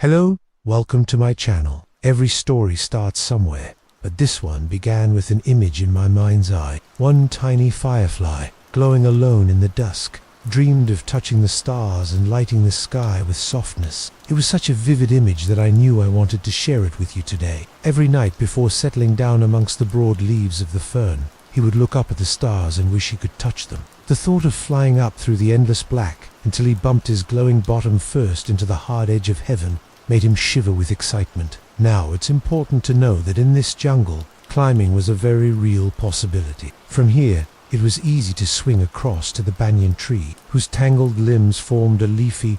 Hello, welcome to my channel. Every story starts somewhere, but this one began with an image in my mind's eye. One tiny firefly, glowing alone in the dusk, dreamed of touching the stars and lighting the sky with softness. It was such a vivid image that I knew I wanted to share it with you today. Every night before settling down amongst the broad leaves of the fern, he would look up at the stars and wish he could touch them. The thought of flying up through the endless black until he bumped his glowing bottom first into the hard edge of heaven made him shiver with excitement. Now, it's important to know that in this jungle, climbing was a very real possibility. From here, it was easy to swing across to the banyan tree, whose tangled limbs formed a leafy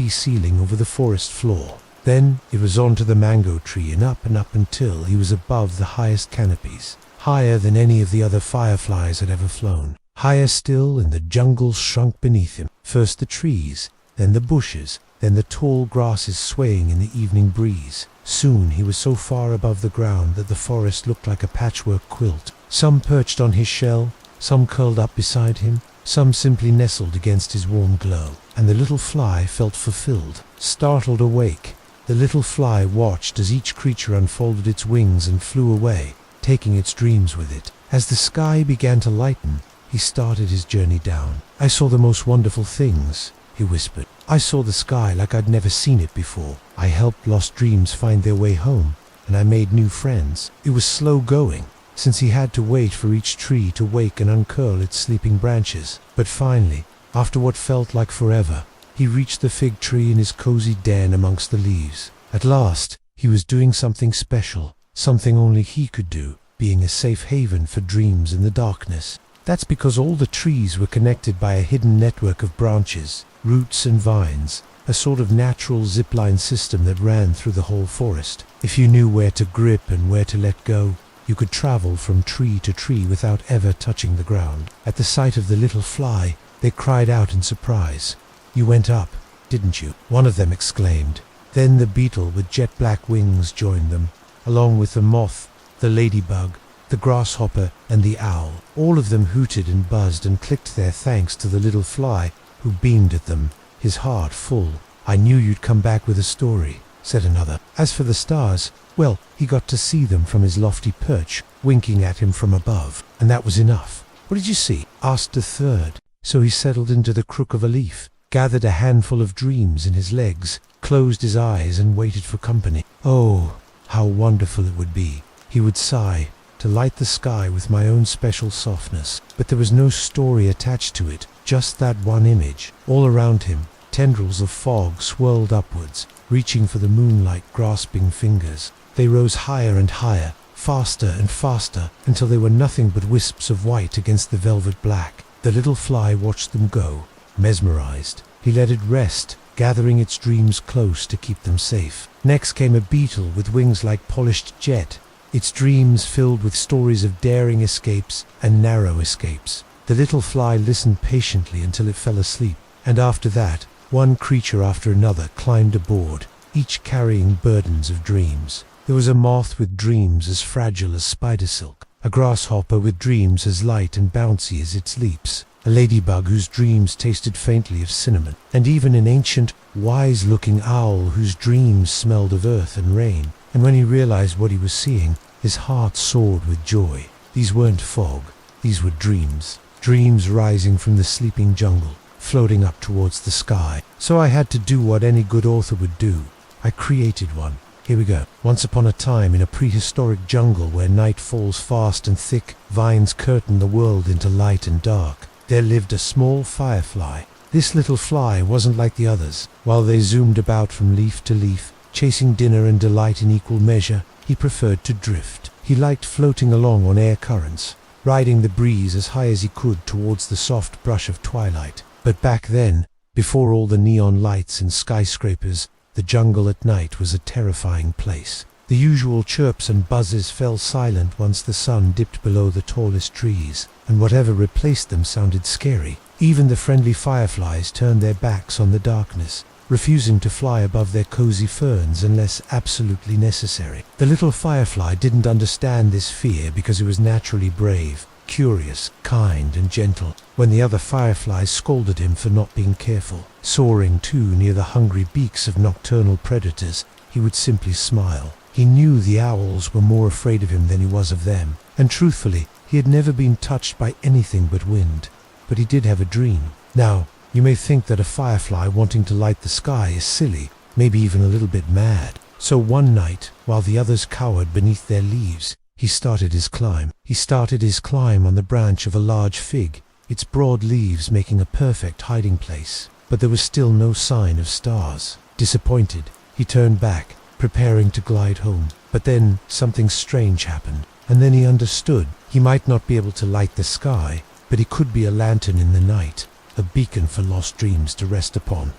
ceiling over the forest floor. Then it was on to the mango tree and up until he was above the highest canopies, higher than any of the other fireflies had ever flown. Higher still, and the jungle shrunk beneath him. First the trees, then the bushes, then the tall grasses swaying in the evening breeze. Soon he was so far above the ground that the forest looked like a patchwork quilt. Some perched on his shell, some curled up beside him, some simply nestled against his warm glow. And the little fly felt fulfilled. Startled awake, the little fly watched as each creature unfolded its wings and flew away, taking its dreams with it. As the sky began to lighten, he started his journey down. "I saw the most wonderful things," he whispered. "I saw the sky like I'd never seen it before. I helped lost dreams find their way home, and I made new friends." It was slow going, since he had to wait for each tree to wake and uncurl its sleeping branches. But finally, after what felt like forever, he reached the fig tree in his cozy den amongst the leaves. At last, he was doing something special, something only he could do, being a safe haven for dreams in the darkness. That's because all the trees were connected by a hidden network of branches, roots and vines, a sort of natural zipline system that ran through the whole forest. If you knew where to grip and where to let go, you could travel from tree to tree without ever touching the ground. At the sight of the little fly, they cried out in surprise. "You went up, didn't you?" one of them exclaimed. Then the beetle with jet black wings joined them, along with the moth, the ladybug, the grasshopper and the owl. All of them hooted and buzzed and clicked their thanks to the little fly, who beamed at them, his heart full. "I knew you'd come back with a story," said another. As for the stars, well, he got to see them from his lofty perch, winking at him from above, and that was enough. "What did you see?" asked a third. So he settled into the crook of a leaf, gathered a handful of dreams in his legs, closed his eyes and waited for company. "Oh, how wonderful it would be," he would sigh, "to light the sky with my own special softness." But there was no story attached to it, just that one image. All around him, tendrils of fog swirled upwards, reaching for the moonlight grasping fingers. They rose higher and higher, faster and faster, until they were nothing but wisps of white against the velvet black. The little fly watched them go, mesmerized. He let it rest, gathering its dreams close to keep them safe. Next came a beetle with wings like polished jet, its dreams filled with stories of daring escapes and narrow escapes. The little fly listened patiently until it fell asleep, and after that, one creature after another climbed aboard, each carrying burdens of dreams. There was a moth with dreams as fragile as spider silk, a grasshopper with dreams as light and bouncy as its leaps, a ladybug whose dreams tasted faintly of cinnamon, and even an ancient, wise-looking owl whose dreams smelled of earth and rain. And when he realized what he was seeing, his heart soared with joy. These weren't fog, these were dreams. Dreams rising from the sleeping jungle, floating up towards the sky. So I had to do what any good author would do. I created one. Here we go. Once upon a time, in a prehistoric jungle where night falls fast and thick vines curtain the world into light and dark, there lived a small firefly. This little fly wasn't like the others. While they zoomed about from leaf to leaf, chasing dinner and delight in equal measure, he preferred to drift. He liked floating along on air currents, riding the breeze as high as he could towards the soft brush of twilight. But back then, before all the neon lights and skyscrapers, the jungle at night was a terrifying place. The usual chirps and buzzes fell silent once the sun dipped below the tallest trees, and whatever replaced them sounded scary. Even the friendly fireflies turned their backs on the darkness, refusing to fly above their cozy ferns unless absolutely necessary. The little firefly didn't understand this fear because it was naturally brave. curious, kind, and gentle. When the other fireflies scolded him for not being careful, soaring too near the hungry beaks of nocturnal predators, he would simply smile. He knew the owls were more afraid of him than he was of them, and truthfully, he had never been touched by anything but wind. But he did have a dream. Now, you may think that a firefly wanting to light the sky is silly, maybe even a little bit mad. So one night, while the others cowered beneath their leaves, he started his climb. He started his climb on the branch of a large fig, its broad leaves making a perfect hiding place. But there was still no sign of stars. Disappointed, he turned back, preparing to glide home. But then something strange happened, and then he understood. He might not be able to light the sky, but he could be a lantern in the night, a beacon for lost dreams to rest upon.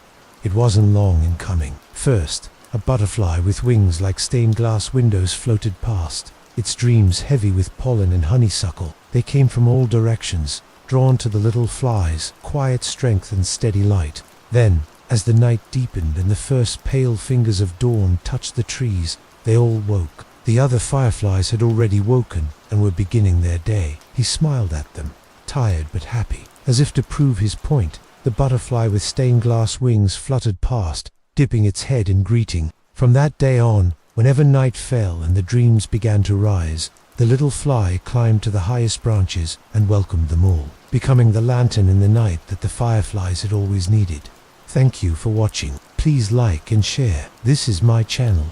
It wasn't long in coming. First, a butterfly with wings like stained glass windows floated past, its dreams heavy with pollen and honeysuckle. They came from all directions, drawn to the little fly's quiet strength and steady light. Then, as the night deepened and the first pale fingers of dawn touched the trees, they all woke. The other fireflies had already woken and were beginning their day. He smiled at them, tired but happy. As if to prove his point, the butterfly with stained glass wings fluttered past, dipping its head in greeting. From that day on, whenever night fell and the dreams began to rise, the little fly climbed to the highest branches and welcomed them all, becoming the lantern in the night that the fireflies had always needed. Thank you for watching. Please like and share. This is my channel.